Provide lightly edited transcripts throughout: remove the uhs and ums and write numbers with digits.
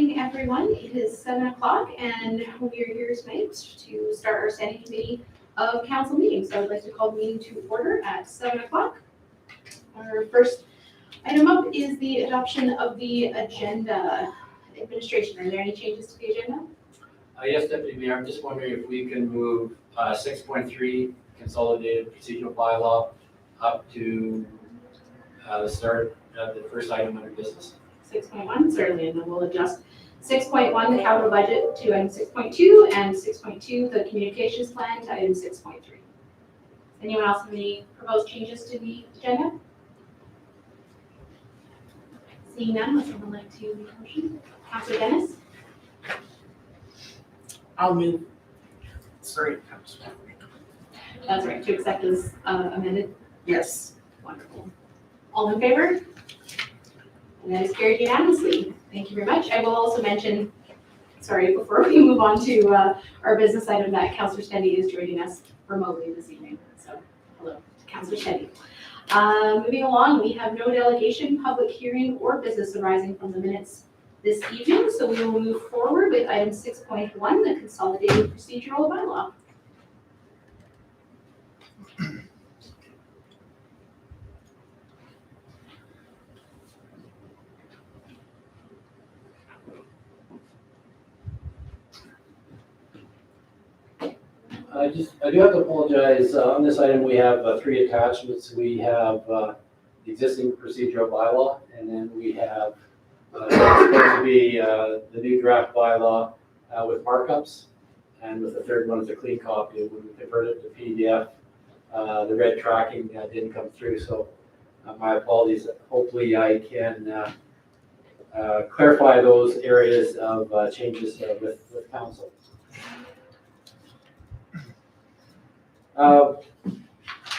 evening, everyone. It is 7 o'clock, and we are here tonight to start our standing committee of council meetings. So I'd like to call the meeting to order at 7 o'clock. Our first item up is the adoption of the agenda. Administration, are there any changes to the agenda? Yes, Deputy Mayor, I'm just wondering if we can move 6.3 Consolidated Procedural Bylaw up to the start of the first item under business. 6.1, certainly, and then we'll adjust 6.1, the capital budget, to item 6.2, and 6.2, the communications plan, to item 6.3. Anyone else have any proposed changes to the agenda? Seeing none, would someone like to make a motion? Councilor Dennis? I'll move. Sorry. That's right, to accept as amended. Yes. Wonderful. All in favor? And that is carried unanimously. Thank you very much. I will also mention, sorry, before we move on to our business item, that Councillor Stendy is joining us remotely this evening. So hello to Councillor Stendy. Moving along, we have no delegation, public hearing, or business arising from the minutes this evening. So we will move forward with item 6.1, the Consolidated Procedural Bylaw. I do have to apologize. On this item, we have 3 attachments. We have the existing procedural bylaw, and then we have supposed to be the new draft bylaw with markups, and with the third one is a clean copy. When we converted it to PDF, the red tracking didn't come through, so my apologies. Hopefully I can clarify those areas of changes with council.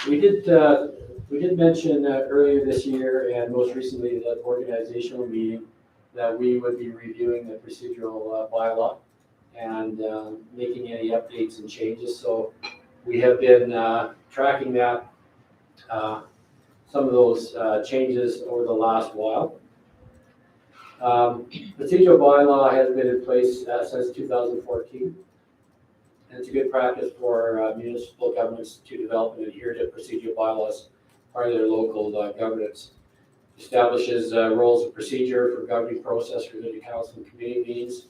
We did mention earlier this year, and most recently at the organizational meeting, that we would be reviewing the procedural bylaw and making any updates and changes. So we have been tracking that, some of those changes over the last while. Procedural bylaw has been in place since 2014. And it's a good practice for municipal governments to develop and adhere to procedural bylaws, part of their local governance. Establishes rules of procedure for governing process related to council and committee meetings,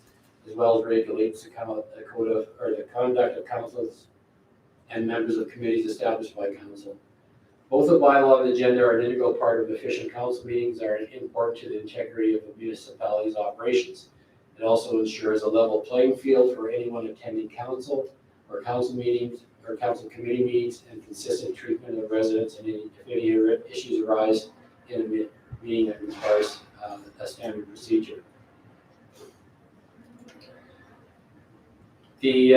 as well as regulates the code of, or the conduct of councils and members of committees established by council. Both the bylaw and the agenda are an integral part of efficient council meetings, are important to the integrity of the municipality's operations. It also ensures a level playing field for anyone attending council or council meetings or council committee meetings, and consistent treatment of residents and if any issues arise in a meeting that requires a standard procedure. The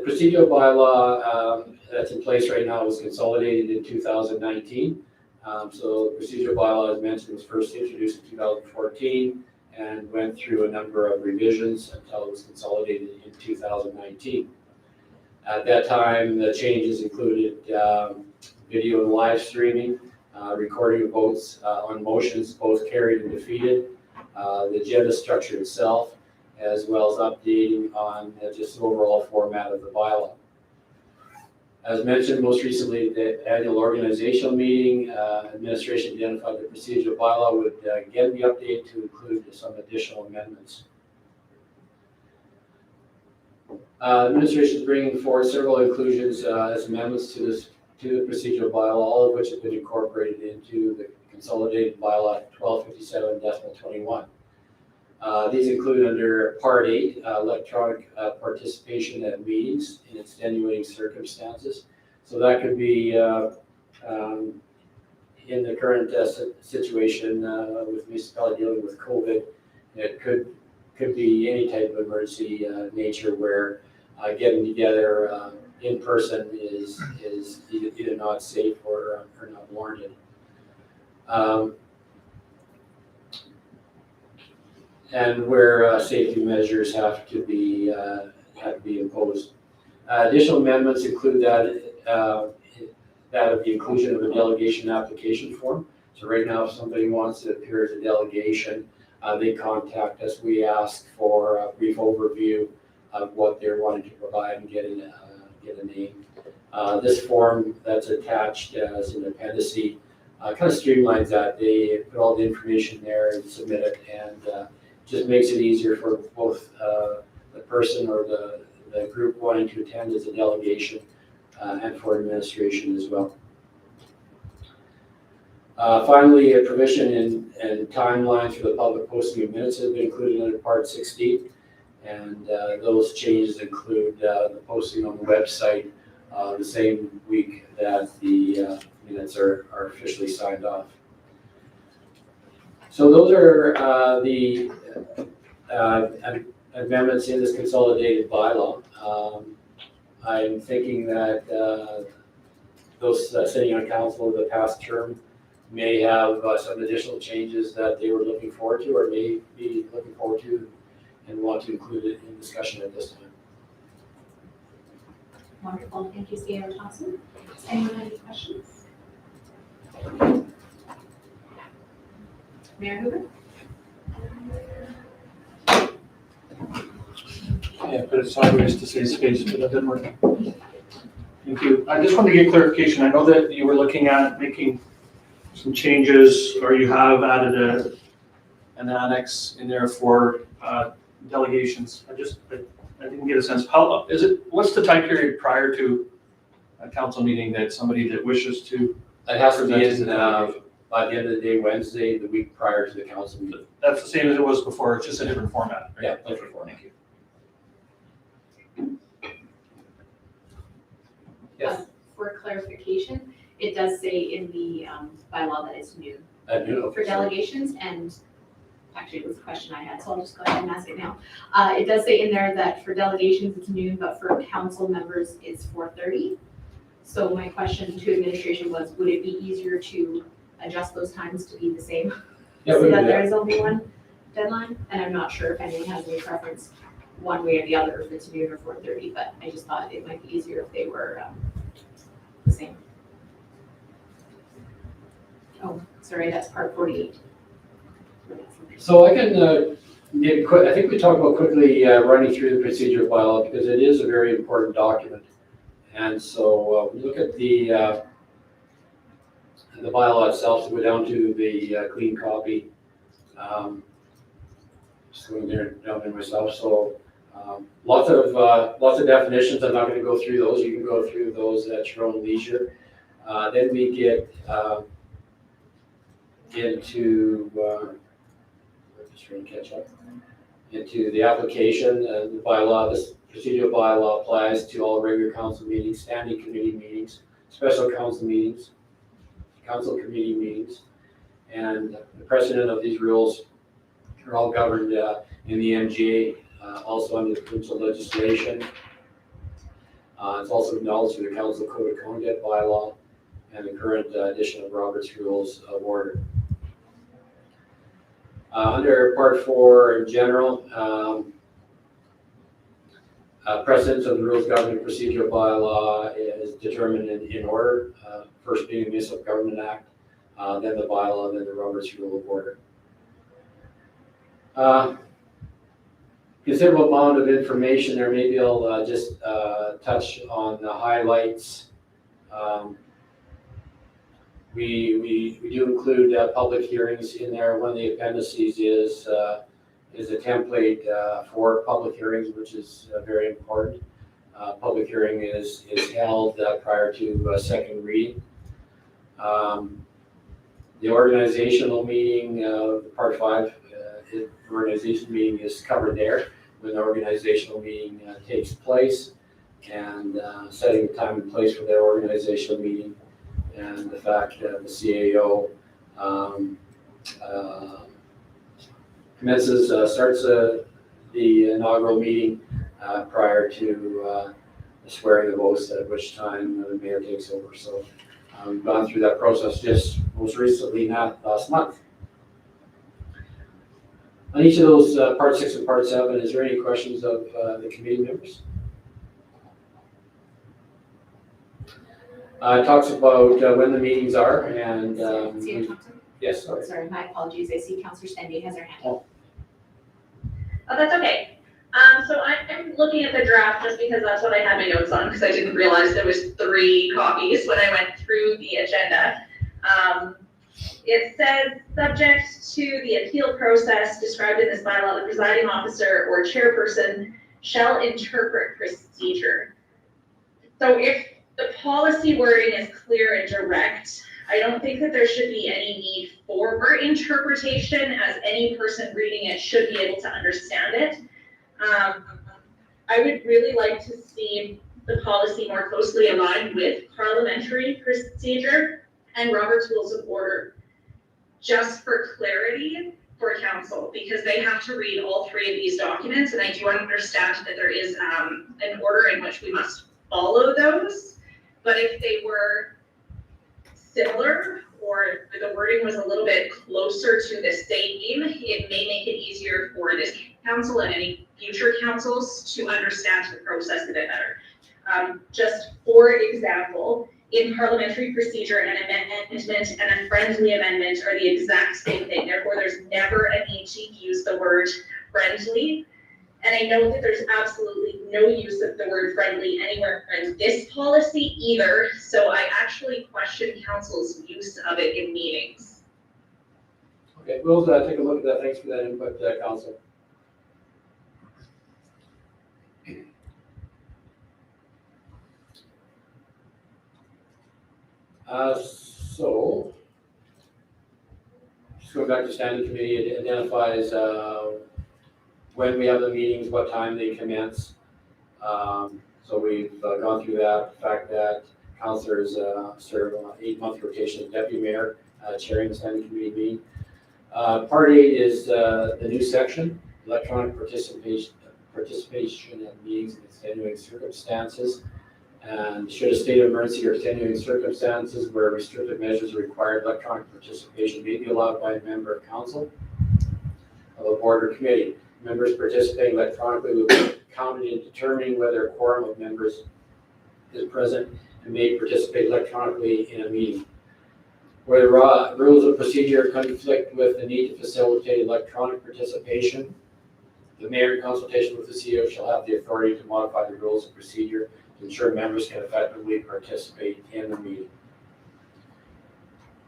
procedural bylaw that's in place right now was consolidated in 2019. So the procedural bylaw, as mentioned, was first introduced in 2014. And went through a number of revisions until it was consolidated in 2019. At that time, the changes included video and live streaming, recording of votes on motions, both carried and defeated, the agenda structure itself, as well as updating on just the overall format of the bylaw. As mentioned, most recently, the annual organizational meeting, administration identified the procedural bylaw would again be updated to include some additional amendments. Administration is bringing forward several inclusions as amendments to the procedural bylaw, all of which have been incorporated into the consolidated bylaw 1257.21. These include under Part 8, electronic participation at meetings in extenuating circumstances. So that could be in the current situation with municipality dealing with COVID. It could be any type of emergency nature where getting together in person is either not safe or not warranted. And where safety measures have to be imposed. Additional amendments include that of the inclusion of a delegation application form. So right now, if somebody wants to appear as a delegation, They contact us, we ask for a brief overview of what they're wanting to provide and get a name. This form that's attached as an appendice kind of streamlines that. They put all the information there and submit it, and just makes it easier for both the person or the group wanting to attend as a delegation and for administration as well. Finally, a provision and timelines for the public posting of minutes have been included under Part 16, and those changes include the posting on the website the same week that the minutes are officially signed off. So those are the amendments in this consolidated bylaw. I'm thinking that those sitting on council over the past term may have some additional changes that they were looking forward to or may be looking forward to and want to include it in discussion at this time. Wonderful, thank you, Sierra Thompson. Does anyone have any questions? Mayor Hoover? Yeah, put it sideways to save space, but that didn't work. Thank you. I just wanted to get clarification. I know that you were looking at making some changes, or you have added an annex in there for delegations. I didn't get a sense. How is it? What's the time period prior to a council meeting that somebody that wishes to? It has to be present to in the delegation? by the end of the day, Wednesday, the week prior to the council meeting. That's the same as it was before. It's just a different format. Right? Yeah, Okay. different format. Thank you. Yes. For clarification, it does say in the bylaw that it's new I do. for delegations, and actually it was a question I had, so I'll just go ahead and ask it now. It does say in there that for delegations it's noon, but for council members it's 4:30. So my question to administration was, would it be easier to adjust those times to be the same? Yeah, So we that can do there that. is only one deadline, and I'm not sure if anyone has any preference one way or the other, if it's noon or 4:30, but I just thought it might be easier if they were the same. Oh, sorry, that's part 48. So I can get quick. I think we talked about quickly running through the procedural bylaw because it is a very important document. And so we look at the bylaw itself, so go down to the clean copy. Just going there down there myself. So lots of definitions. I'm not going to go through those. You can go through those at your own leisure. Then we get into just trying to catch up into the application. The bylaw, this procedural bylaw applies to all regular council meetings, standing committee meetings, special council meetings, council committee meetings, and the precedent of these rules are all governed in the MGA, also under the provincial legislation. It's also acknowledged through the Council Code of Conduct bylaw and the current edition of Robert's Rules of Order. Under Part 4 in general, precedence of the rules governing procedural bylaw is determined in order, first being the Municipal Government Act, then the bylaw, then the Robert's Rule of Order. Considerable amount of information there. Maybe I'll just touch on the highlights. We do include public hearings in there. One of the appendices is a template for public hearings, which is very important. Public hearing is held prior to second reading. The organizational meeting, Part 5, the organizational meeting is covered there when the organizational meeting takes place, and setting the time and place for their organizational meeting, and the fact that the CAO starts the inaugural meeting prior to the swearing of oaths, at which time the mayor takes over. So we've gone through that process just most recently, not last month. On each of those, Part 6 and Part 7, is there any questions of the committee members? It talks about when the meetings are, and Sierra Thompson? yes, sorry. Sorry, my apologies. I see Councillor Stendy has her hand up. Oh, that's okay. So I'm looking at the draft just because that's what I had my notes on, because I didn't realize there was 3 copies when I went through the agenda. It says, subject to the appeal process described in this bylaw, the presiding officer or chairperson shall interpret procedure. So if the policy wording is clear and direct, I don't think that there should be any need for interpretation, as any person reading it should be able to understand it. I would really like to see the policy more closely aligned with parliamentary procedure and Robert's Rules of Order, just for clarity for council, because they have to read all 3 of these documents, and I do understand that there is an order in which we must follow those. But if they were similar, or the wording was a little bit closer to the same, it may make it easier for this council and any future councils to understand the process a bit better. Just for example, in parliamentary procedure, an amendment and a friendly amendment are the exact same thing. Therefore, there's never a need to use the word friendly. And I know that there's absolutely no use of the word friendly anywhere in this policy either. So I actually question council's use of it in meetings. Okay, we'll take a look at that. Thanks for that input, council. So, just going back to standing committee, it identifies when we have the meetings, what time they commence. So we've gone through that, the fact that councillors serve on 8-month rotation as deputy mayor, chairing the standing committee meeting. Part 8 is the new section, electronic participation in meetings and extenuating circumstances. And should a state of emergency or extenuating circumstances where restrictive measures are required, electronic participation may be allowed by a member of council, of a board or committee. Members participating electronically will be counted in determining whether a quorum of members is present and may participate electronically in a meeting. Where the rules of procedure conflict with the need to facilitate electronic participation, the mayor, in consultation with the CEO, shall have the authority to modify the rules of procedure to ensure members can effectively participate in the meeting.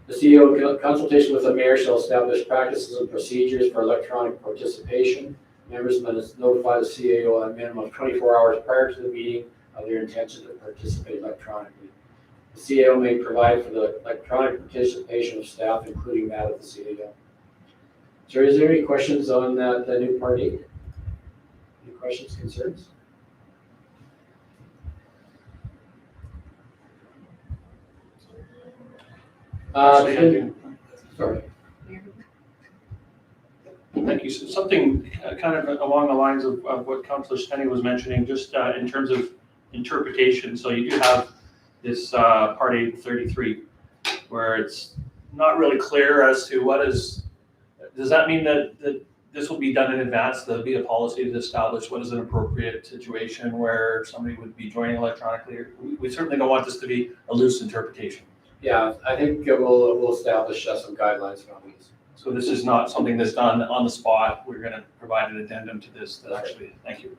The CEO, in consultation with the mayor, shall establish practices and procedures for electronic participation. Members must notify the CEO a minimum of 24 hours prior to the meeting of their intention to participate electronically. The CEO may provide for the electronic participation of staff, including that of the CEO. So is there any questions on that, the new part 8? Any questions, concerns? Actually, I do. Sorry. Thank you. So something kind of along the lines of what Councillor Stenny was mentioning, just in terms of interpretation. So you do have this Part 8 33, where it's not really clear as to what is, does that mean that this will be done in advance? There'll be a policy to establish what is an appropriate situation where somebody would be joining electronically? We certainly don't want this to be a loose interpretation. Yeah, I think we'll establish some guidelines around these. So this is not something that's done on the spot. We're going to provide an addendum to this that actually, thank you.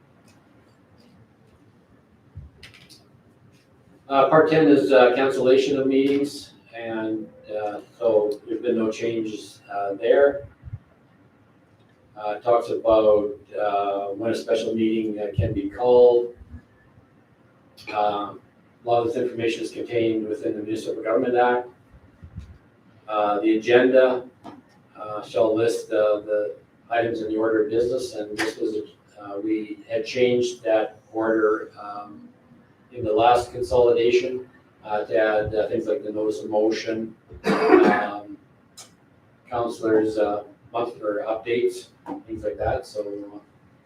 Part 10 is cancellation of meetings, and so there's been no changes there. It talks about when a special meeting can be called. A lot of this information is contained within the Municipal Government Act. The agenda shall list the items in the order of business, and this was we had changed that order in the last consolidation to add things like the notice of motion, councillors' monthly updates, things like that. So,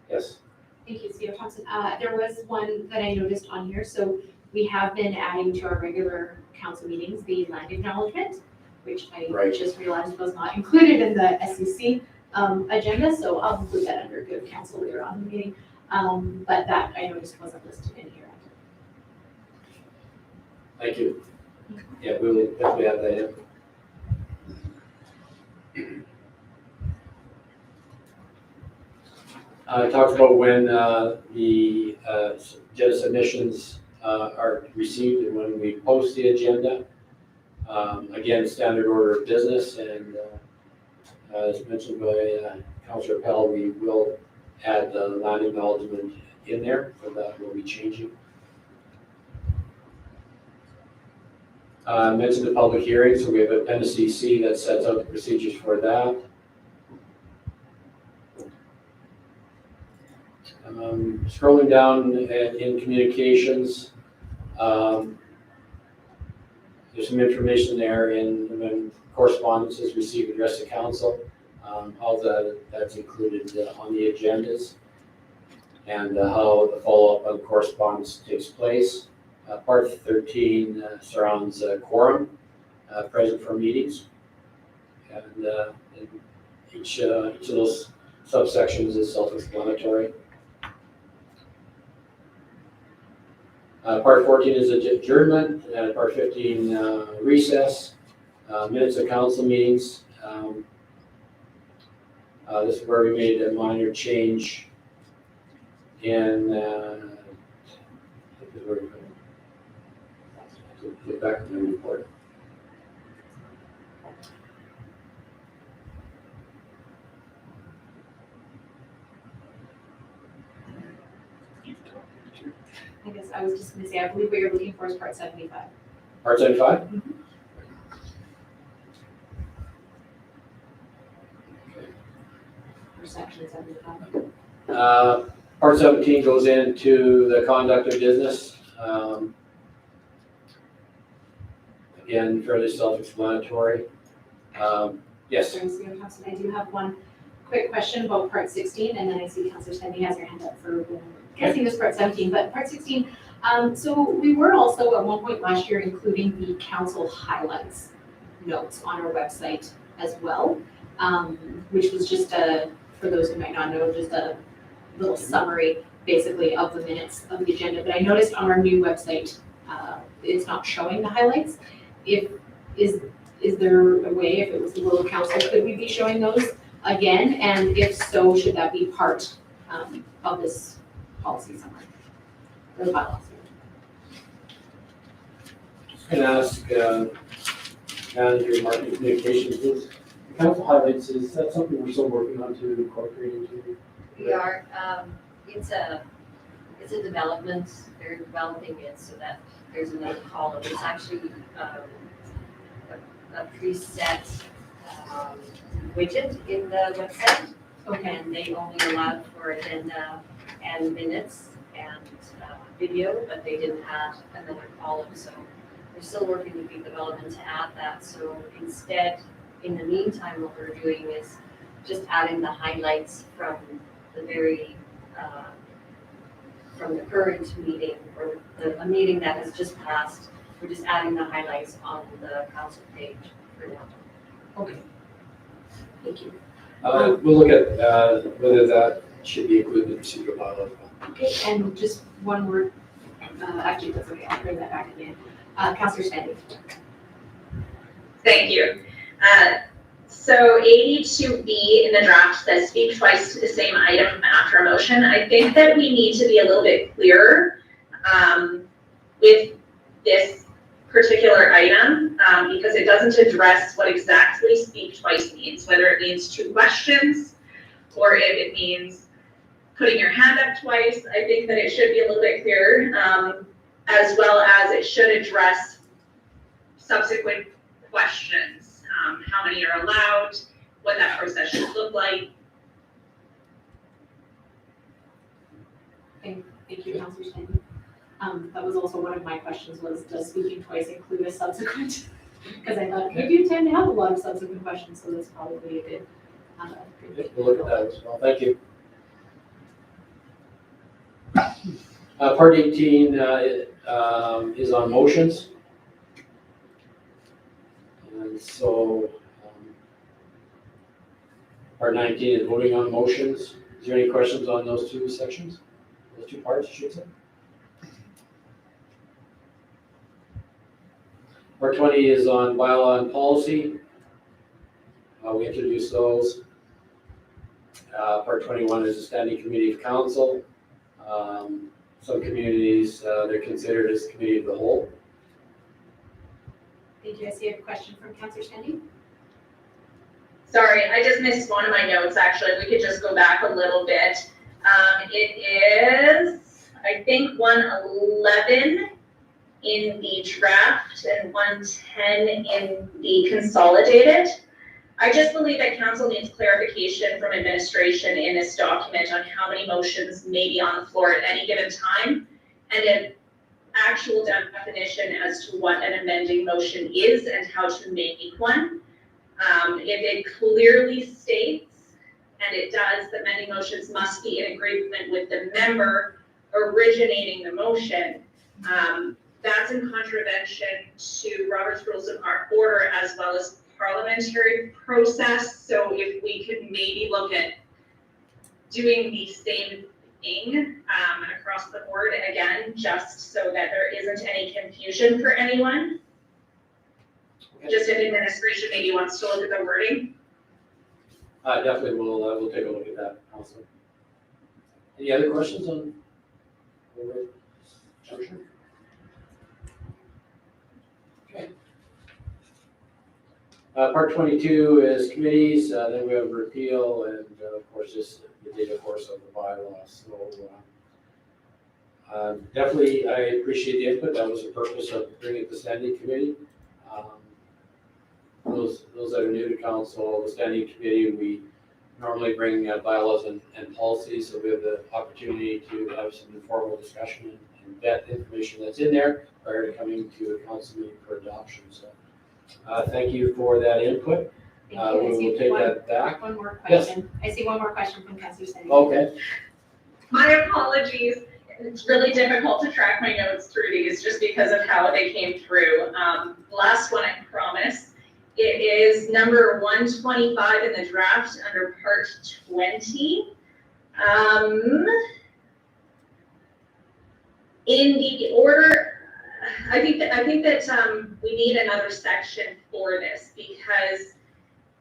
yes. Thank you, CEO Thompson. There was one that I noticed on here. So we have been adding to our regular council meetings the land acknowledgement, which I just realized was not included in the SEC agenda. So I'll include that under good council later on in the meeting. But that I noticed wasn't listed in here. Thank you. Yeah, we will definitely have that in. It talks about when the agenda submissions are received and when we post the agenda. Again, standard order of business, and as mentioned by Councillor Pell, we will add the land acknowledgement in there, so that will be changing. I mentioned the public hearing, so we have appendice C that sets out the procedures for that. Scrolling down in communications, there's some information there in when correspondences received addressed to council. All that's included on the agendas, and how the follow-up on correspondence takes place. Part 13 surrounds quorum present for meetings, and each of those subsections is self-explanatory. Part 14 is adjournment, and part 15 recess, minutes of council meetings. This is where we made a minor change in, get back to the report. I guess I was just gonna say, I believe what you're looking for is part 75. Part 75? Or section 75. Part 17 goes into the conduct of business. Again, fairly self-explanatory. Yes. Sorry, Mr. Thompson, I do have one quick question about part 16, and then I see Councillor Stenby has her hand up for, I'm guessing this part 17, but part 16. So we were also at one point last year including the council highlights notes on our website as well, which was just for those who might not know, just a little summary basically of the minutes of the agenda. But I noticed on our new website, it's not showing the highlights. Is there a way, if it was the will of council, could we be showing those again? And if so, should that be part of this policy somewhere? Or the bylaws? Can I ask Manager Marketing Communications, is council highlights, is that something we're still working on to incorporate into? We are, it's a development, they're developing it so that there's another column. It's actually a preset widget in the website. Okay. And they only allowed for agenda and minutes and video, but they didn't add another column. So we're still working with the development to add that. So instead, in the meantime, what we're doing is just adding the highlights from the very, from the current meeting or a meeting that has just passed. We're just adding the highlights on the council page for now. Okay. Thank you. We'll look at whether that should be included in the procedural bylaw. Okay, and just one word, actually, that's okay, I'll bring that back again. Councillor Stenby. Thank you. So 82B in the draft says speak twice to the same item after a motion. I think that we need to be a little bit clearer with this particular item because it doesn't address what exactly speak twice means, whether it means two questions or if it means putting your hand up twice. I think that it should be a little bit clearer, as well as it should address subsequent questions. How many are allowed, what that process should look like. Thank you, Councillor Stenby. That was also one of my questions was, does speaking twice include a subsequent? Because I thought you do tend to have a lot of subsequent questions, so that's probably a good. We'll look at that as well. Thank you. Part 18 is on motions. And so part 19 is voting on motions. Is there any questions on those two sections? Those two parts, I should say. Part 20 is on bylaw and policy. We introduced those. Part 21 is a standing committee of council. Some communities, they're considered as committee of the whole. Thank you. I see a question from Councillor Stanley. Sorry, I just missed one of my notes, actually. We could just go back a little bit. It is, I think, 111 in the draft and 110 in the consolidated. I just believe that council needs clarification from administration in this document on how many motions may be on the floor at any given time, and an actual definition as to what an amending motion is and how to make one. If it clearly states, and it does, that amending motions must be in agreement with the member originating the motion, that's in contravention to Robert's Rules of Order as well as parliamentary process. So if we could maybe look at doing the same thing across the board again, just so that there isn't any confusion for anyone. Okay. Just if administration maybe wants to look at the wording. Definitely we'll take a look at that also. Any other questions on? Okay. Part 22 is committees, then we have repeal, and of course, just the data course of the bylaw. So definitely, I appreciate the input. That was the purpose of bringing it to standing committee. Those that are new to council, the standing committee, we normally bring bylaws and policies, so we have the opportunity to have some informal discussion and vet the information that's in there prior to coming to a council meeting for adoption. So thank you for that input. Thank you. I We see will take that back. one more Yes. question. I see one more question from Councillor Stanley. Okay. My apologies. It's really difficult to track my notes through these just because of how they came through. Last one, I promise. It is number 125 in the draft under part 20. In the order, I think that we need another section for this because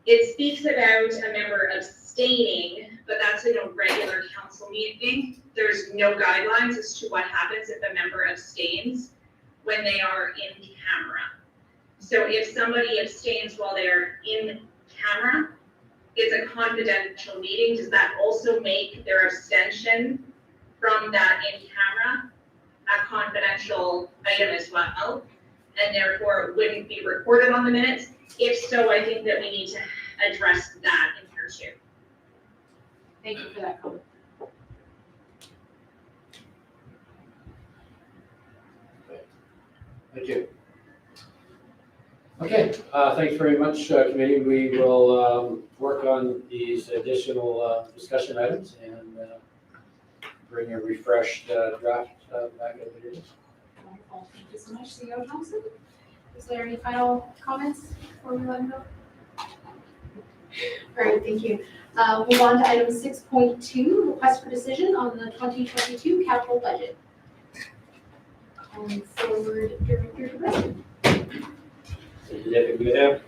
it speaks about a member abstaining, but that's in a regular council meeting. There's no guidelines as to what happens if a member abstains when they are in camera. So if somebody abstains while they're in camera, it's a confidential meeting. Does that also make their abstention from that in camera a confidential item as well? And therefore it wouldn't be recorded on the minutes? If so, I think that we need to address that in here too. Thank you for that comment. Thank you. Okay, thanks very much, committee. We will work on these additional discussion items and bring a refreshed draft back at the meeting. Wonderful. Thank you so much, CEO Thompson. Is there any final comments before we let him go? All right, thank you. We'll move on to item 6.2, request for decision on the 2022 capital budget. Calling forward Director DeBrey. Thank you, Deputy Mayor.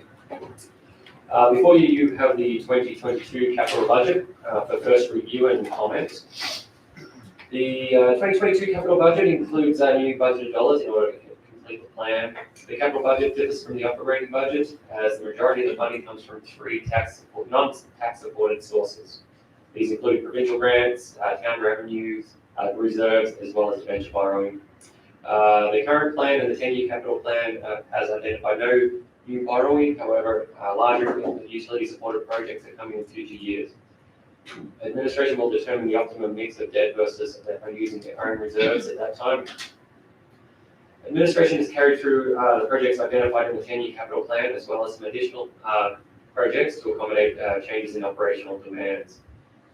Before you, you have the 2022 capital budget for first review and comments. The 2022 capital budget includes new budgeted dollars in order to complete the plan. The capital budget differs from the operating budget as the majority of the money comes from three non-tax supported sources. These include provincial grants, town revenues, reserves, as well as venture borrowing. The current plan and the 10-year capital plan has identified no new borrowing. However, larger utility supported projects are coming in future years. Administration will determine the optimum mix of debt versus using their own reserves at that time. Administration has carried through the projects identified in the 10-year capital plan, as well as some additional projects to accommodate changes in operational demands.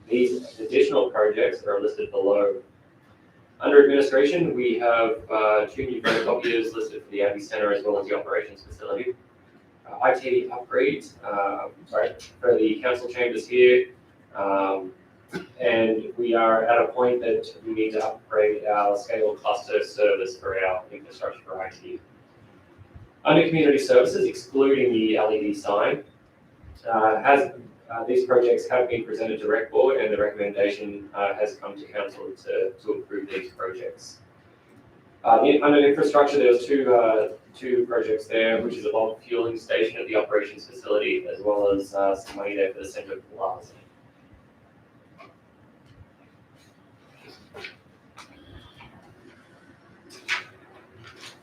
These additional projects are listed below. Under administration, we have two new photocopiers listed for the Abbey Centre as well as the operations facility. IT upgrades, for the council chambers here. And we are at a point that we need to upgrade our scale cluster service for our infrastructure for IT. Under community services, excluding the LED sign, has These projects have been presented to Rec Board and the recommendation has come to council to approve these projects. Under infrastructure, there was two projects there, which is a log fueling station at the operations facility, as well as some money there for the Centre Plaza.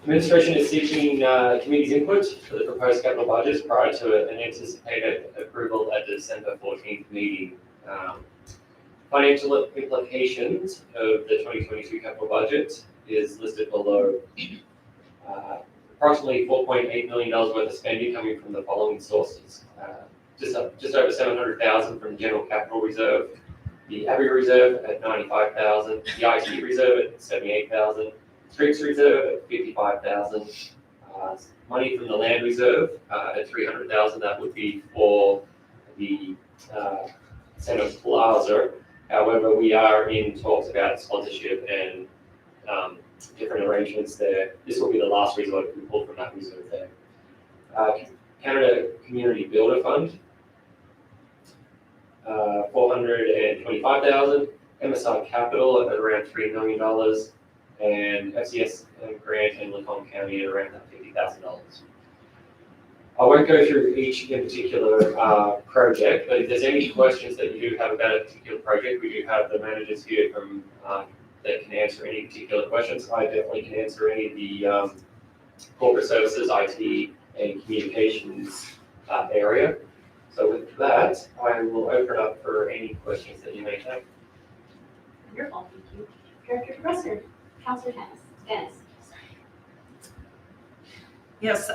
Administration is seeking committee's input for the proposed capital budgets prior to an anticipated approval at the December 14th meeting. Financial implications of the 2022 capital budget is listed below. Approximately $4.8 million worth of spending coming from the following sources. Just over $700,000 from the General Capital Reserve, the Abbey Reserve at $95,000, the IT Reserve at $78,000, Streets Reserve at $55,000, money from the Land Reserve at $300,000. That would be for the Centre Plaza. However, we are in talks about sponsorship and different arrangements there. This will be the last resort if we pull from that reserve there. Canada Community Builder Fund, $425,000. MSI Capital at around $3 million. And FCS grant in Lacombe County at around $50,000. I won't go through each in particular project, but if there's any questions that you do have about a particular project, we do have the managers here from that can answer any particular questions. I definitely can answer any of the corporate services, IT, and communications area. So with that, I will open up for any questions that you may have. Wonderful, thank you. Director Professor, Councillor Dennis. Yes,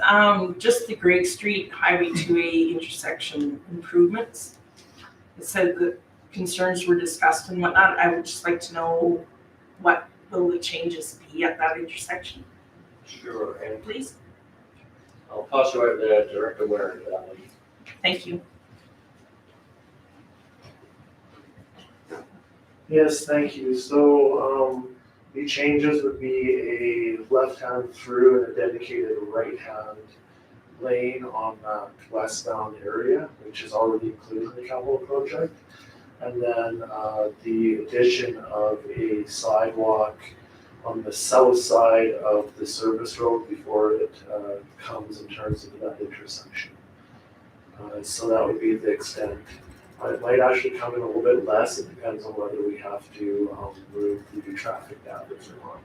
just the Greg Street Highway 2A intersection improvements. It said that concerns were discussed and whatnot. I would just like to know what will the changes be at that intersection, Sure, and please? I'll pass you over to Director Warren for that one. Thank you. Yes, thank you. So the changes would be a left-hand through and a dedicated right-hand lane on that westbound area, which is already included in the capital project. And then the addition of a sidewalk on the south side of the service road before it comes and turns into that intersection. So that would be the extent. It might actually come in a little bit less. It depends on whether we have to move the traffic patterns or not.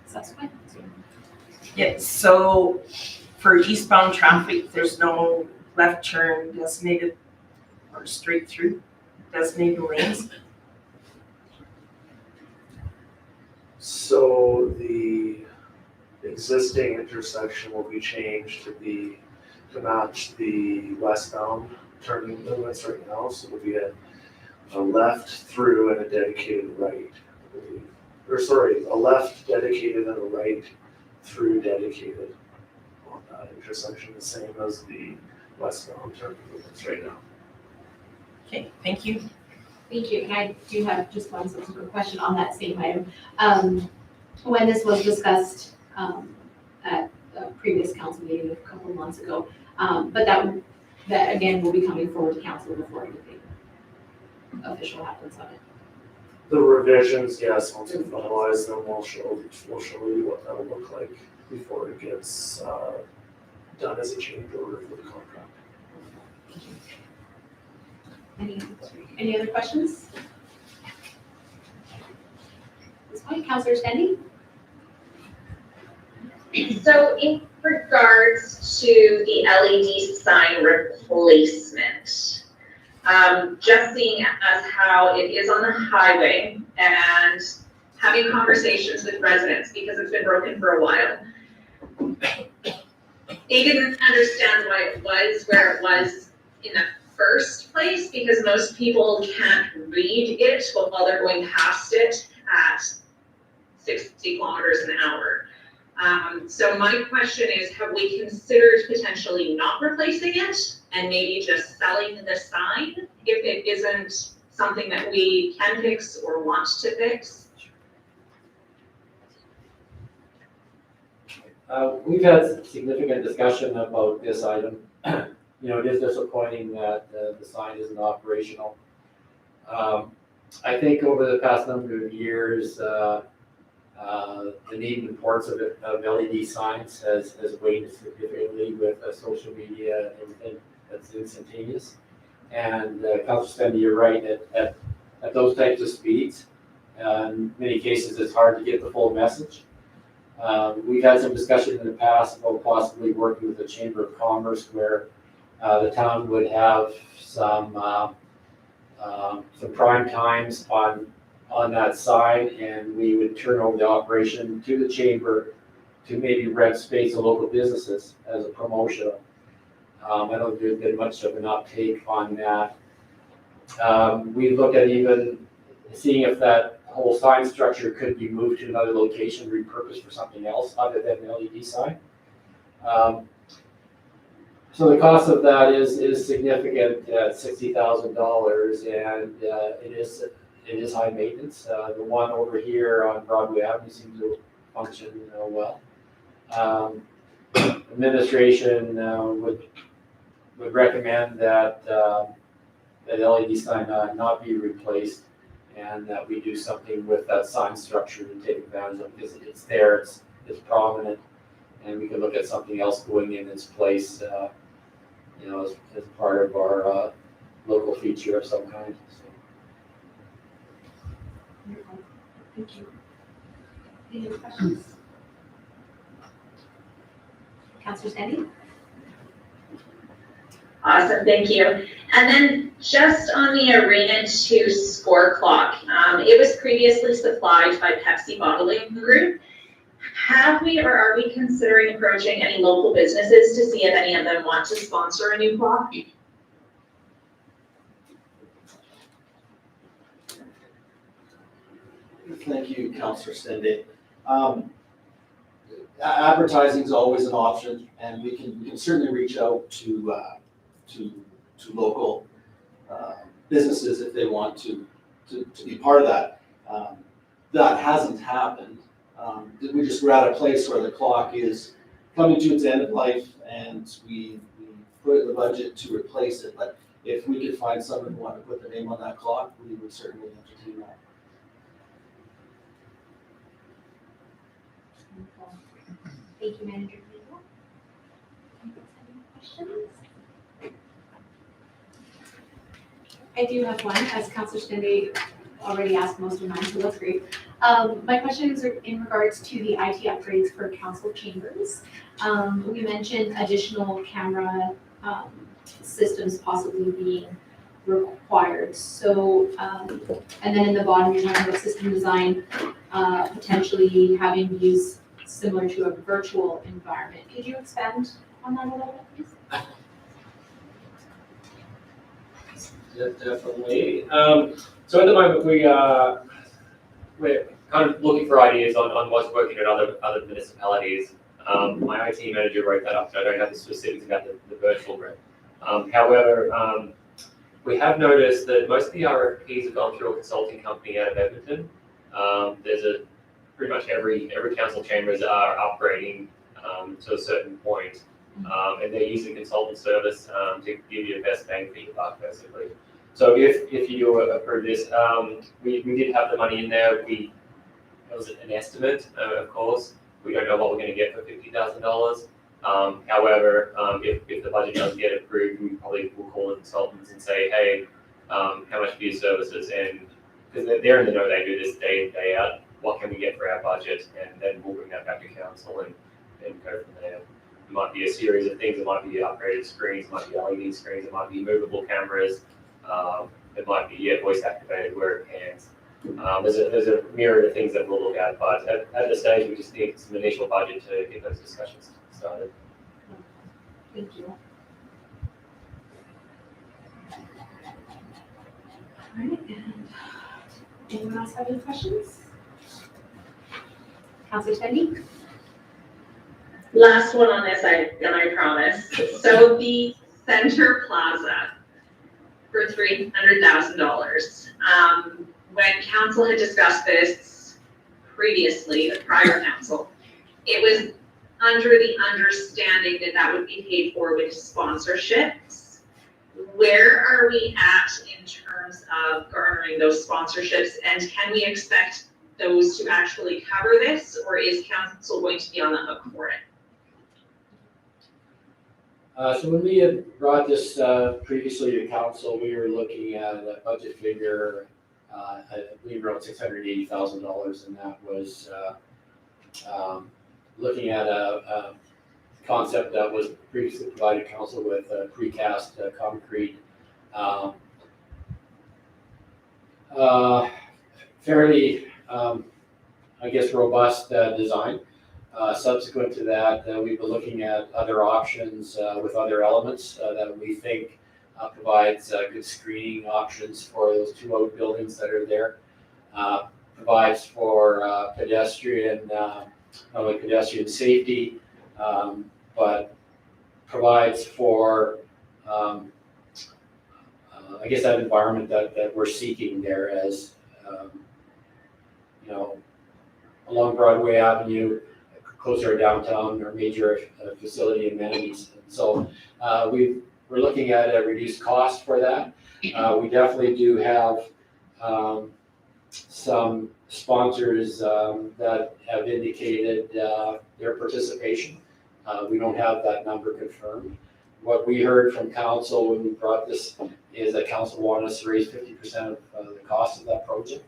Subsequent. Yes, so for eastbound traffic, there's no left turn designated or straight through designated lanes. So the existing intersection will be changed to match the westbound turning limits right now. So it'll be a left through and a dedicated right, I believe. Or sorry, a left dedicated and a right through dedicated on that intersection, the same as the westbound turning limits right now. Okay, thank you. Thank you, and I do have just one subsequent question on that same item. When this was discussed at a previous council meeting a couple of months ago, but that again will be coming forward to council before anything official happens on it. The revisions, yes, once we finalize them, we'll show you what that'll look like before it gets done as a change order for the contract. Any other questions? This point, Councillor Stendy? So in regards to the LED sign replacement, just seeing as how it is on the highway and having conversations with residents because it's been broken for a while. They didn't understand why it was where it was in the first place because most people can't read it while they're going past it at 60 kilometers an hour. So my question is, have we considered potentially not replacing it and maybe just selling the sign if it isn't something that we can fix or want to fix? We've had significant discussion about this item. it is disappointing that the sign isn't operational. I think over the past number of years, the need and importance of LED signs has waned significantly with social media and everything that's instantaneous. And Councilor Stendy, you're right, at those types of speeds, in many cases, it's hard to get the full message. We've had some discussion in the past about possibly working with the Chamber of Commerce where the town would have some prime times on that side, and we would turn over the operation to the chamber to maybe rent space to local businesses as a promotion. I don't think there's been much of an uptake on that. We looked at even seeing if that whole sign structure could be moved to another location, repurposed for something else other than the LED sign. So the cost of that is significant at $60,000, and it is high maintenance. The one over here on Broadway Avenue seems to function well. Administration would recommend that that LED sign not be replaced, and that we do something with that sign structure to take advantage of it, because it's there, it's prominent, and we could look at something else going in its place, as part of our local feature of some kind. So. Wonderful. Thank you. Any other questions? Councilor Stendy? Awesome, thank you. And then just on the Arena 2 score clock, it was previously supplied by Pepsi Bottling Group. Have we or are we considering approaching any local businesses to see if any of them want to sponsor a new clock? Thank you, Councilor Stendy. Advertising is always an option, and we can certainly reach out to local businesses if they want to be part of that. That hasn't happened. We're at a place where the clock is coming to its end of life, and we put it in the budget to replace it. But if we could find someone who wanted to put their name on that clock, we would certainly entertain that. Thank you, Manager Campbell. Any questions? I do have one, as Councilor Stendy already asked most of mine, so that's great. My question is in regards to the IT upgrades for council chambers. We mentioned additional camera systems possibly being required. So, and then in the bottom, you're talking about system design, potentially having views similar to a virtual environment. Could you expand on that a little bit, please? Definitely. So at the moment, we're kind of looking for ideas on what's working in other municipalities. My IT manager wrote that up, so I don't have the specifics about the virtual room. However, we have noticed that most of the RFPs have gone through a consulting company out of Edmonton. There's pretty much every council chambers are upgrading to a certain point, and they're using consultant service to give you the best bang for your buck, basically. So if you approve this, we did have the money in there. It was an estimate, of course. We don't know what we're going to get for $50,000. However, if the budget does get approved, we probably will call the consultants and say, hey, how much for your services? And because they're in the know, they do this day in, day out. What can we get for our budget? And then we'll bring that back to council and go from there. It might be a series of things. It might be upgraded screens, it might be LED screens, it might be movable cameras. It might be voice activated where it can. There's a myriad of things that we'll look at, but at this stage we just need some initial budget to get those discussions started. Thank you. All right, and anyone else have any questions? Councilor Stendy? Last one on this, I promise. So the Center Plaza for $300,000. When council had discussed this previously, the prior council, it was under the understanding that that would be paid for with sponsorships. where are we at in terms of garnering those sponsorships, and can we expect those to actually cover this, or is council going to be on the hook for it? So when we had brought this previously to council, we were looking at a budget figure, I believe around $680,000, and that was looking at a concept that was previously provided council with precast concrete, fairly, I guess, robust design. Subsequent to that, we've been looking at other options with other elements that we think provides good screening options for those two outbuildings that are there. Provides for pedestrian, not only pedestrian safety, but provides for, I guess, that environment that we're seeking there as, along Broadway Avenue, closer to downtown or major facility amenities. And so we're looking at a reduced cost for that. We definitely do have some sponsors that have indicated their participation. We don't have that number confirmed. What we heard from council when we brought this is that council wanted us to raise 50% of the cost of that project.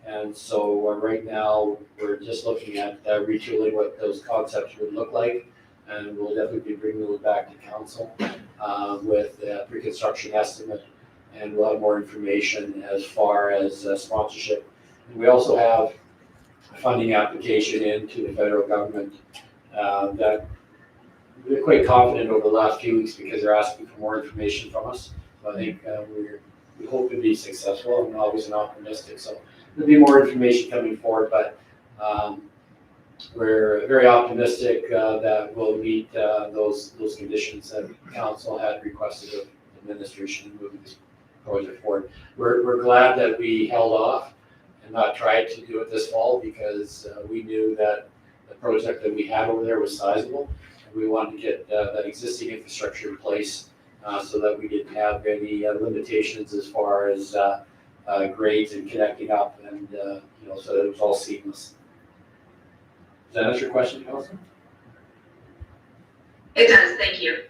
And so right now, we're just looking at retooling what those concepts would look like. And we'll definitely be bringing those back to council with a pre-construction estimate. And we'll have more information as far as sponsorship. And we also have a funding application into the federal government that we're quite confident over the last few weeks because they're asking for more information from us. So I think we hope to be successful. I'm always an optimistic. So there'll be more information coming forward, but we're very optimistic that we'll meet those conditions that council had requested of the administration in moving this project forward. We're glad that we held off and not tried to do it this fall because we knew that the project that we had over there was sizable, and we wanted to get that existing infrastructure in place so that we didn't have any limitations as far as grades and connecting up, and so that it was all seamless. Does that answer your question, Councilor? It does, thank you.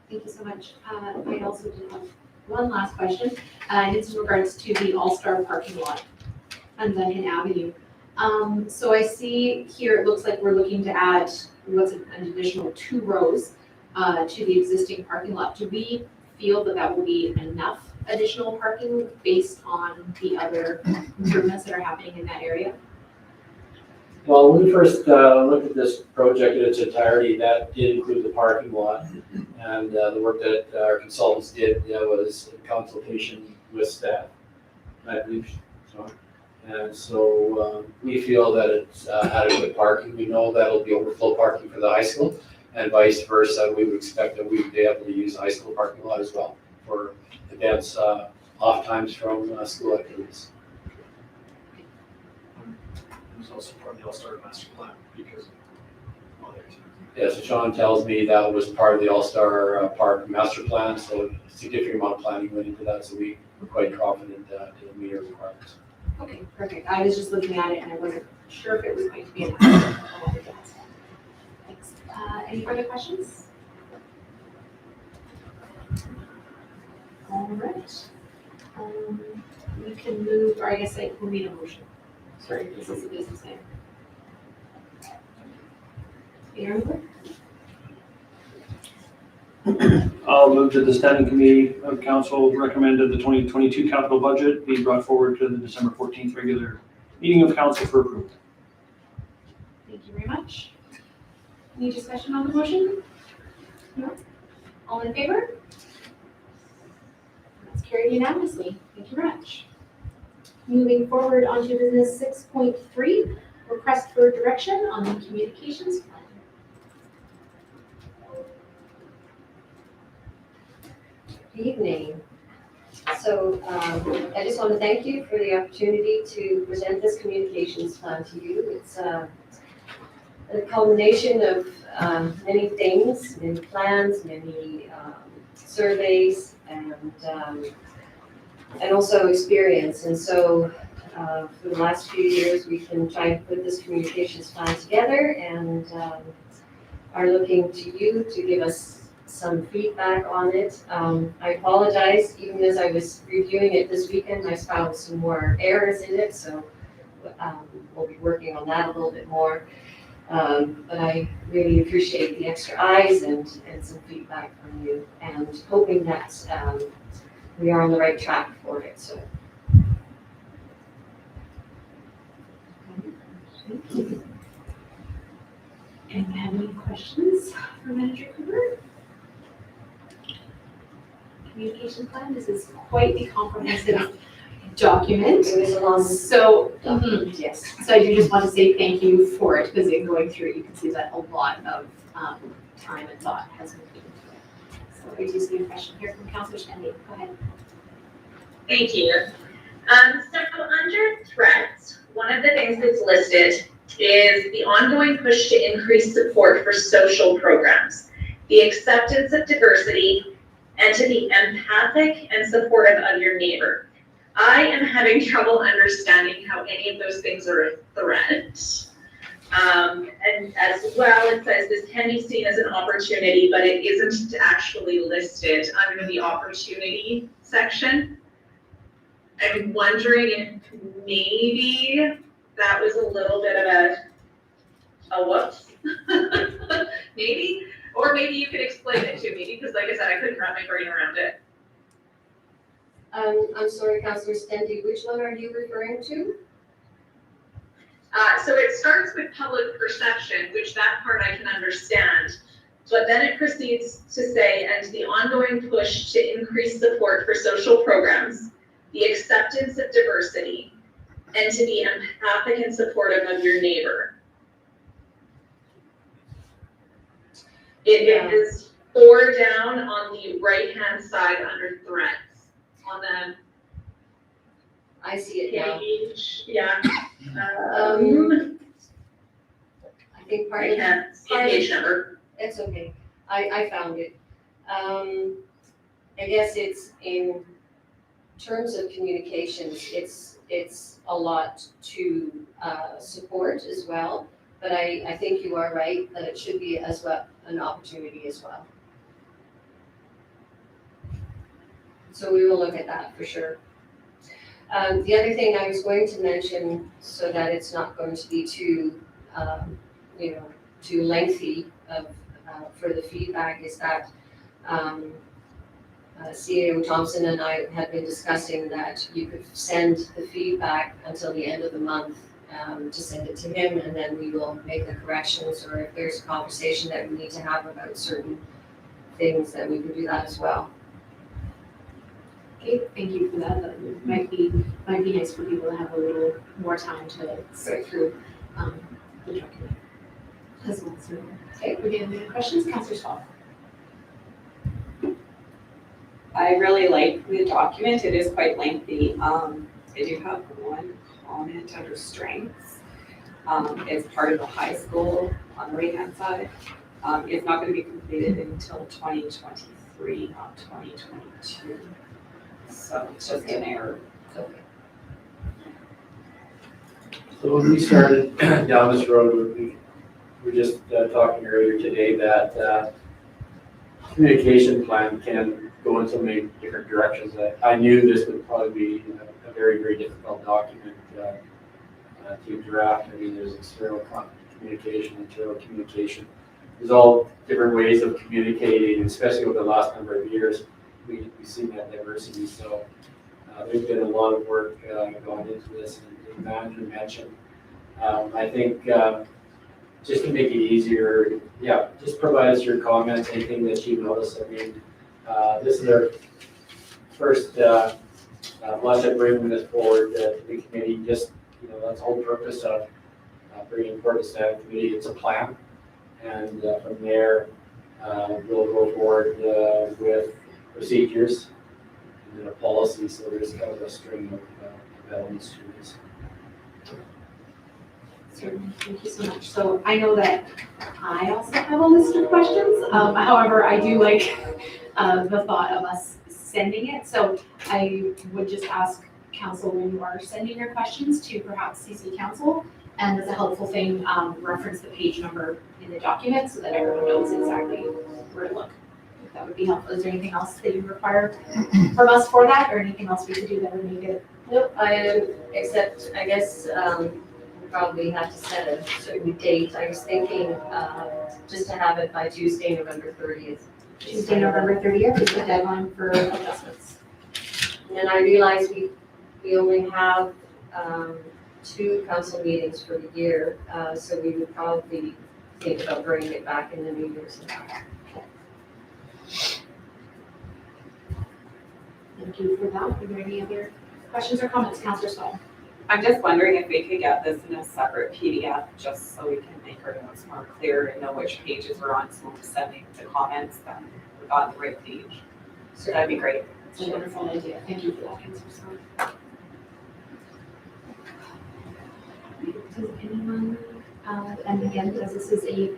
Thank you so much. I also do have one last question, and it's in regards to the All-Star parking lot on Duncan Avenue. So I see here, it looks like we're looking to add, an additional 2 rows to the existing parking lot. Do we feel that that will be enough additional parking based on the other improvements that are happening in that area? Well, when we first looked at this project in its entirety, that did include the parking lot, and the work that our consultants did was in consultation with staff, I believe. And so we feel that it's adequate parking. We know that it'll be overflow parking for the high school, and vice versa. We would expect that we would be able to use the high school parking lot as well for events, off times from school activities. It was also part of the All-Star Master Plan because Yeah, so Sean tells me that was part of the All-Star Park Master Plan, so a significant amount of planning went into that, so we were quite confident to meet our requirements. Okay, perfect. I was just looking at it and I wasn't sure if it was going to be enough. Thanks. Any further questions? All right. We can move, or I guess we'll need a motion. Sorry, this is a business item. Aaron? I'll move that the standing committee of council recommended the 2022 capital budget be brought forward to the December 14th regular meeting of council for approval. Thank you very much. Any discussion on the motion? No? All in favor? That's carried unanimously. Thank you very much. Moving forward onto business 6.3, request for direction on the communications plan. Good evening. So I just want to thank you for the opportunity to present this communications plan to you. It's a culmination of many things, many plans, many surveys, and also experience. And so for the last few years, we've been trying to put this communications plan together and are looking to you to give us some feedback on it. I apologize, even as I was reviewing it this weekend, I found some more errors in it, so we'll be working on that a little bit more. But I really appreciate the extra eyes and some feedback from you, and hoping that we are on the right track for it, so. Anyone have any questions for Manager Cooper? Communication plan, this is quite the comprehensive document. It was a long So, document, yes. so I do just want to say thank you for it, because in going through it, you can see that a lot of time and thought has been put into it. So I do see a question here from Councillor Stanley. Go ahead. Thank you. So under threats, one of the things that's listed is the ongoing push to increase support for social programs, the acceptance of diversity, and to be empathic and supportive of your neighbor. I am having trouble understanding how any of those things are a threat. And as well, it says this can be seen as an opportunity, but it isn't actually listed under the opportunity section. I'm wondering if maybe that was a little bit of a whoops, maybe, or maybe you could explain it to me, because like I said, I couldn't wrap my brain around it. I'm sorry, Councillor Stendy, which one are you referring to? So it starts with public perception, which that part I can understand, but then it proceeds to say, and the ongoing push to increase support for social programs, the acceptance of diversity, and to be empathic and supportive of your neighbor. It is 4 down on the right-hand side under threats, on the I see it now. page, yeah. I think part I of can't see page number. it's okay. I found it. I guess it's in terms of communications, it's a lot to support as well. But I think you are right that it should be as well an opportunity as well. So we will look at that for sure. The other thing I was going to mention, so that it's not going to be too, too lengthy for the feedback, is that CAO Thompson and I have been discussing that you could send the feedback until the end of the month to send it to him, and then we will make the corrections, or if there's a conversation that we need to have about certain things, then we can do that as well. Okay, thank you for that. That might be nice for people to have a little more time to sort through the document as well. So, okay, we get any questions? Councillor Schwab. I really like the document. It is quite lengthy. I do have one comment under strengths. It's part of the high school on the right-hand side. It's not going to be completed until 2023, not 2022. So it's just an error. Okay. So when we started down this road, we were just talking earlier today that communication plan can go in so many different directions. I knew this would probably be a very, very difficult document to draft. I mean, there's external communication, internal communication. There's all different ways of communicating, especially over the last number of years. We've seen that diversity. So there's been a lot of work going into this, and Andrew mentioned. I think just to make it easier, yeah, just provide us your comments, anything that you notice. I mean, this is our first blush at bringing this forward to the committee. Just, that's the whole purpose of bringing forward the standing committee. It's a plan, and from there, we'll go forward with procedures and then a policy. So there's kind of a string of elements to this. Certainly, thank you so much. So I know that I also have a list of questions. However, I do like the thought of us sending it. So I would just ask council when you are sending your questions to perhaps CC council. And as a helpful thing, reference the page number in the document so that everyone knows exactly where to look. If that would be helpful. Is there anything else that you require from us for that, or anything else we could do that would make it? Nope, except, I guess, we probably have to set a certain date. I was thinking, just to have it by Tuesday, November 30th. Tuesday, November 30th is the deadline for adjustments. And then I realized we only have, 2 council meetings for the year, so we would probably think about bringing it back in the New Year's. Thank you for that. Are there any other questions or comments, Councillor Swell? I'm just wondering if we could get this in a separate PDF, just so we can make our notes more clear and know which pages we're on, so we're sending the comments, then we're on the right page. So that'd be great. It's a wonderful idea. Thank you for that, Councillor Swell. Does anyone, and again, because this is a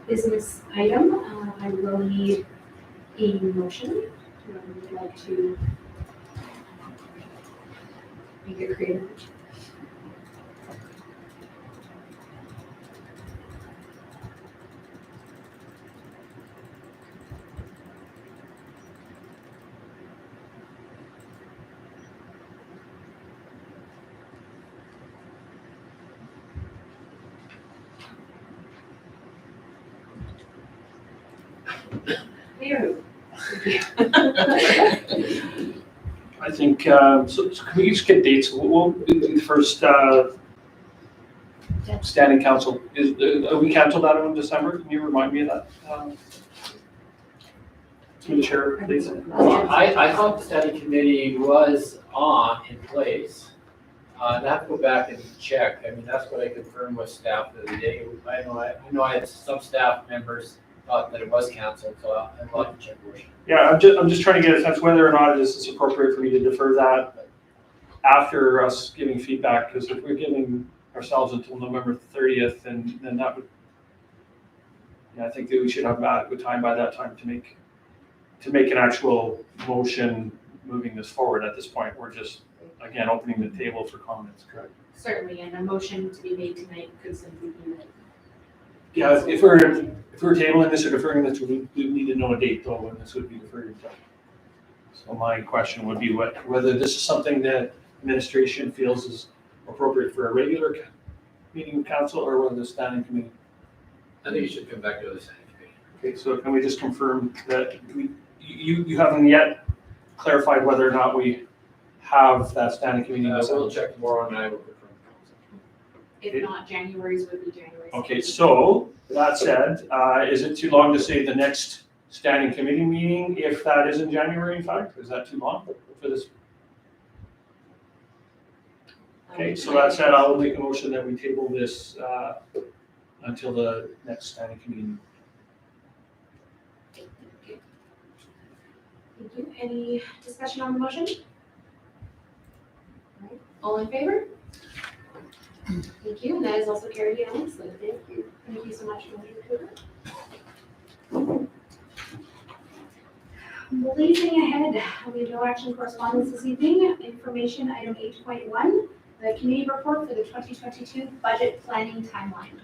business item, I will need a motion. Whoever would like to make it creative. Mayor. I think, so can we just get dates? We'll do the first standing council. We canceled that one in December? Can you remind me of that? Through the chair, please. I thought the study committee was in place. I have to go back and check. I mean, that's what I confirmed with staff the other day. I know I had some staff members thought that it was canceled, so I'll have to check. Yeah, I'm just trying to get a sense whether or not it's appropriate for me to defer that after us giving feedback, because if we're giving ourselves until November 30th, then that would, yeah, I think that we should have adequate time by that time to make an actual motion moving this forward. At this point, we're just, again, opening the table for comments, correct? Certainly, and a motion to be made tonight could simply be that. Yeah, if we're tabling this or deferring this, we need to know a date though when this would be deferred to. So my question would be whether this is something that administration feels is appropriate for a regular meeting of council or whether the standing committee. I think you should come back to the standing committee. Okay, so can we just confirm that you haven't yet clarified whether or not we have that standing committee? We'll check tomorrow and I will confirm. If not, January's would be January. Okay, so that said, is it too long to say the next standing committee meeting if that is in January, in fact? Is that too long for this? Okay, so that said, I will make a motion that we table this until the next standing committee. Thank you. Any discussion on the motion? All right. All in favor? Thank you, and that is also carried unanimously. Thank you. Thank you so much, Mr. Cooper. Blazing ahead, we have no action correspondence this evening. Information item 8.1, the committee report for the 2022 budget planning timeline.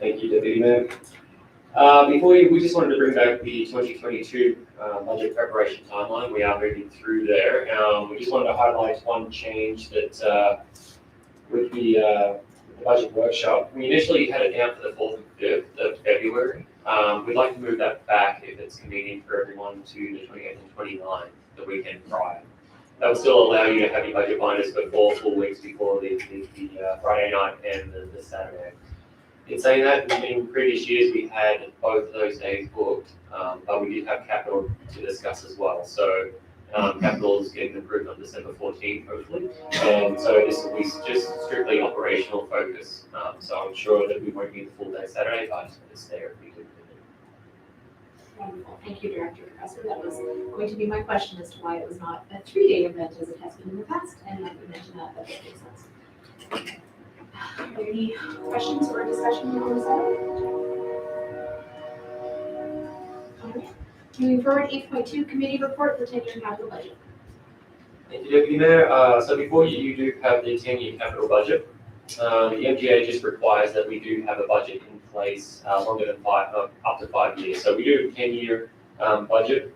Thank you, Deputy Mayor. We just wanted to bring back the 2022 budget preparation timeline. We are moving through there. We just wanted to highlight one change that with the budget workshop. We initially had it down for the 4th and 5th of February. We'd like to move that back if it's convenient for everyone to the 28th and 29th, the weekend prior. That will still allow you to have your budget binders for 4 full weeks before the Friday night and the Saturday. In saying that, in previous years we had both of those days booked, but we did have capital to discuss as well. So capital is getting approved on December 14th, hopefully. And so this will be just strictly operational focus. So I'm sure that we won't need the full day Saturday, but it's there if we do. Wonderful. Thank you, Director Professor. That was going to be my question as to why it was not a 3-day event as it has been in the past, and like you mentioned that makes sense. Are there any questions or discussion on this item? Moving forward, 8.2, committee report, the 10-year capital budget. Thank you, Deputy Mayor. So before you do have the 10-year capital budget, the MGA just requires that we do have a budget in place longer than up to 5 years. So we do a 10-year budget.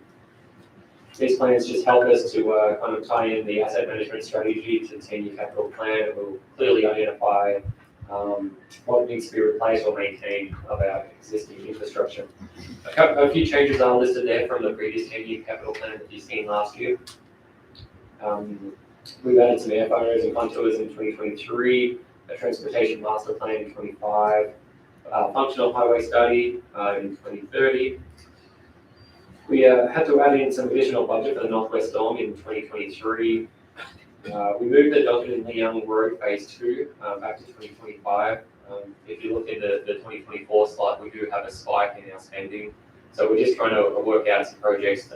These plans just help us to kind of tie in the asset management strategy to the 10-year capital plan. It will clearly identify what needs to be replaced or maintained of our existing infrastructure. A few changes are listed there from the previous 10-year capital plan that you've seen last year. We've added some airfires and contours in 2023, a transportation master plan in 25, functional highway study in 2030. We had to add in some additional budget for the Northwest Dome in 2023. We moved the Duncan and Leung Road Phase 2 back to 2025. If you look in the 2024 slide, we do have a spike in our spending. So we're just trying to work out some projects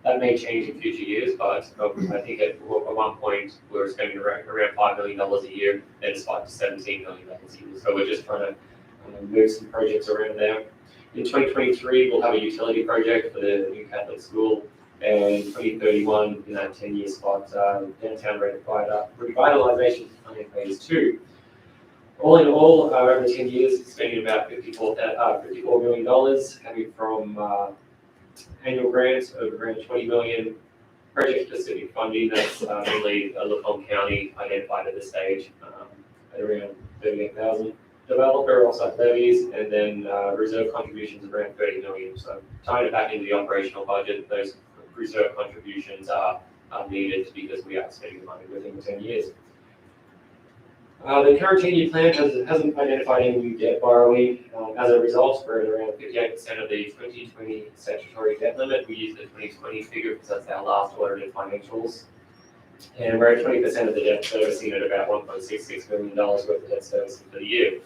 that may change in future years, but I think at one point we were spending around $5 million a year, then it spiked to $17 million a year. So we're just trying to move some projects around there. In 2023, we'll have a utility project for the new Catholic school, and 2031 in that 10-year spot, downtown revitalization plan phase 2. All in all, over 10 years, spending about $54 million, coming from annual grants of around $20 million, project-specific funding that's mainly Lacombe County identified at this stage at around $38,000. Developer offsite levies, and then reserve contributions of around $30 million. So tying it back into the operational budget, those reserve contributions are needed because we are spending money within the 10 years. The current 10-year plan hasn't identified any new debt borrowing. As a result, we're at around 58% of the 2020 statutory debt limit. We use the 2020 figure because that's our last audited financials. And we're at 20% of the debt servicing at about $1.66 billion worth of debt servicing for the year.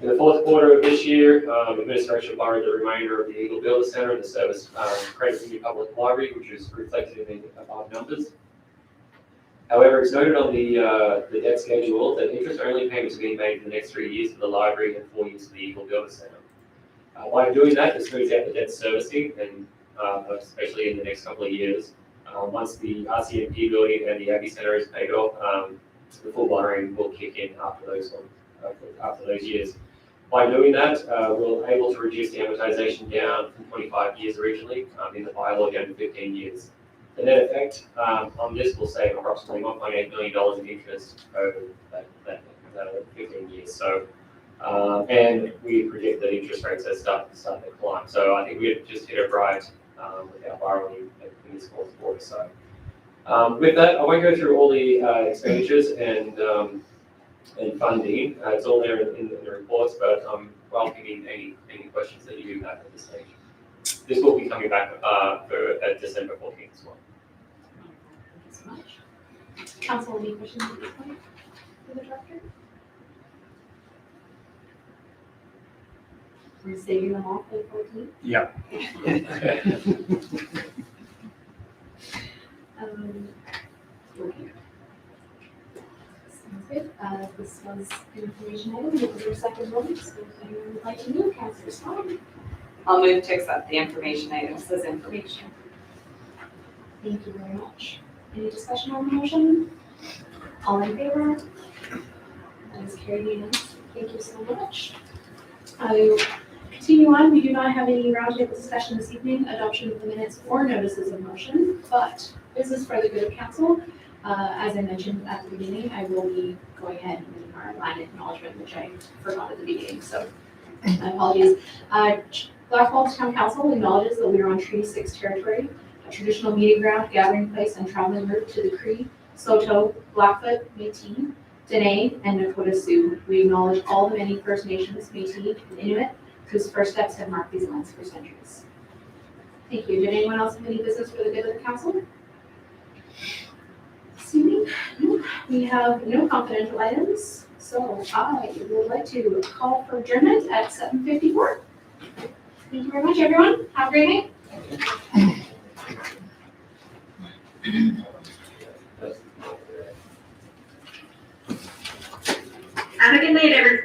In the fourth quarter of this year, administration borrowed the remainder of the Eagle Builder Center and the service credit union public library, which is reflected in the above numbers. However, it's noted on the debt schedule that interest-only payments are being made in the next 3 years for the library and 4 years for the Eagle Builder Center. By doing that, it smooths out the debt servicing, and especially in the next couple of years. Once the RCMP building and the Abbey Center is paid off, the full borrowing will kick in after those years. By doing that, we're able to reduce the amortization down from 25 years originally in the bylaw down to 15 years. The net effect on this will save approximately $1.8 million in interest over that 15 years. So, and we predict that interest rates are starting to climb. So I think we've just hit it right with our borrowing in this fourth quarter. So with that, I won't go through all the expenditures and funding. It's all there in the reports, but I'm welcoming any questions that you do have at this stage. This will be coming back at December 14th as well. Thank you so much. Council, any questions at this point for the director? We're saving them all for the 14th? Yeah. Okay. Sounds good. This was an information item. It was your second one, so if anyone would like to move, Councilor Swan. I'll move to accept the information items as information. Thank you very much. Any discussion on the motion? All in favor? That is carried unanimously. Thank you so much. I will continue on. We do not have any roundtable discussion this evening, adoption of the minutes or notices of motion, but business for the good of council. As I mentioned at the beginning, I will be going ahead and doing our land acknowledgement, which I forgot at the beginning, so my apologies. Blackfalds Town Council acknowledges that we are on Treaty 6 territory, a traditional meeting ground, gathering place, and traveling route to the Cree, Saulteaux, Blackfoot, Métis, Dene, and Nakota Sioux. We acknowledge all the many First Nations, Métis, and Inuit whose first steps have marked these lands for centuries. Thank you. Did anyone else have any business for the good of the council? We have no confidential items, so I would like to call for adjournment at 7:54. Thank you very much, everyone. Have a great night. Have a good night, everyone.